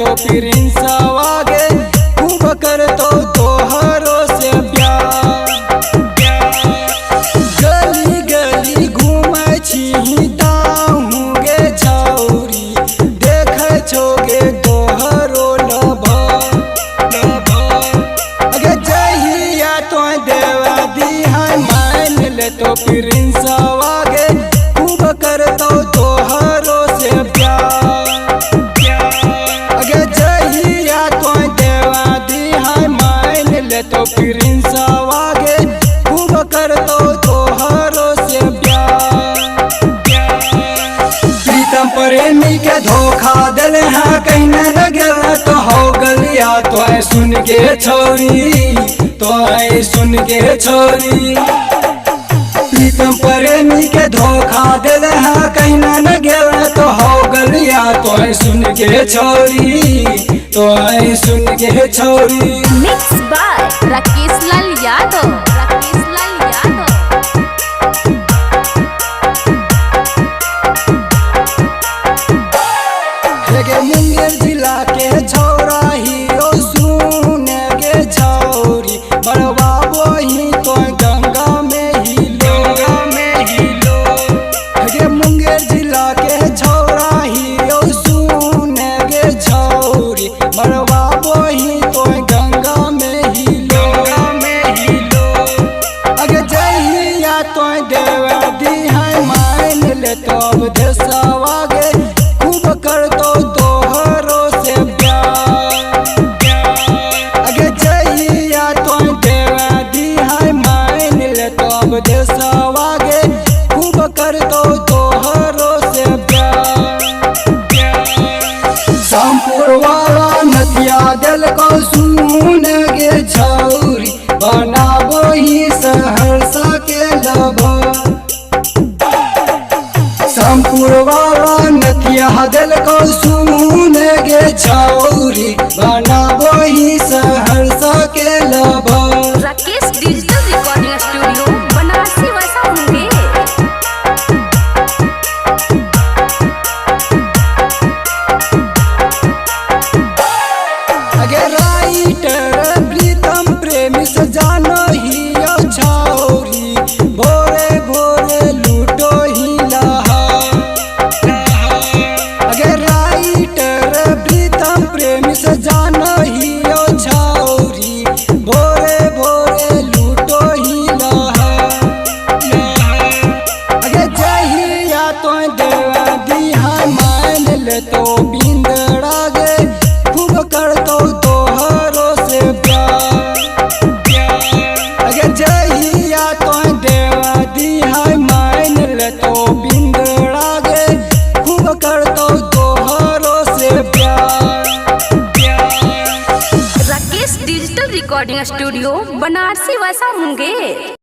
तो प्रिंस आगे खूब कर तो तोहरो से प्यार। गली गली घूमे छी ताहूँगे छौरी देख छोगे तोहरो लभा। अगे जहिया तो देवा दी है मान ले तो प्रिंस आगे खूब कर तो तोहरो से प्यार। अगे जहिया तो देवा दी है मान ले तो प्रिंस आगे खूब कर तो तोहरो से प्यार। प्रीतम प्रेमी के धोखा दिल है कहीं न लगल तो हो गलिया तो सुन के छोरी तो सुन के छोरी। प्रीतम प्रेमी के धोखा दिल है कहीं न गेल तो हो गलिया तो सुन के छोरी तो सुन के छोरी। Mix by Rakesh Lal Yadav. राकेश लाल यादव। गे मुंगेर जिला के छौरा ही ओ सुन गे छौरी बड़वा वही तो गंगा में ही लो। गे मुंगेर जिला के छौरा ही ओ सुन गे छौरी बड़वा वही तो गंगा में ही लो। अगे जहिया तो देवा दी है मान ले तो अब देशवा गे खूब कर तो तोहरो से प्यार। अगे जहिया तो देवा दी है मान ले तो अब देशवा गे खूब कर तो तोहरो से प्यार। शामपुर वाला नदिया दिल को सुन गे छौरी बनाबो ही सहरसा के लभा। शामपुर वाला नदिया दिल को सुन गे छौरी बनाबो ही सहरसा के लभा। Rakesh digital recording studio Banarasi वैसा मुंगेर। अगे राइटर प्रीतम प्रेमी से जानो ही ओ छौरी भोरे भोरे लूटो ही लहा। अगे राइटर प्रीतम प्रेमी से जानो ही ओ छौरी भोरे भोरे लूटो ही लहा। अगे जहिया तो देवा दी है मान ले तो बिंदड़ा गे खूब कर तो तोहरो से प्यार। अगे जहिया तो देवा दी है मान ले तो बिंदड़ा गे खूब कर तो तोहरो से प्यार। Rakesh digital recording studio Banarasi वैसा मुंगेर।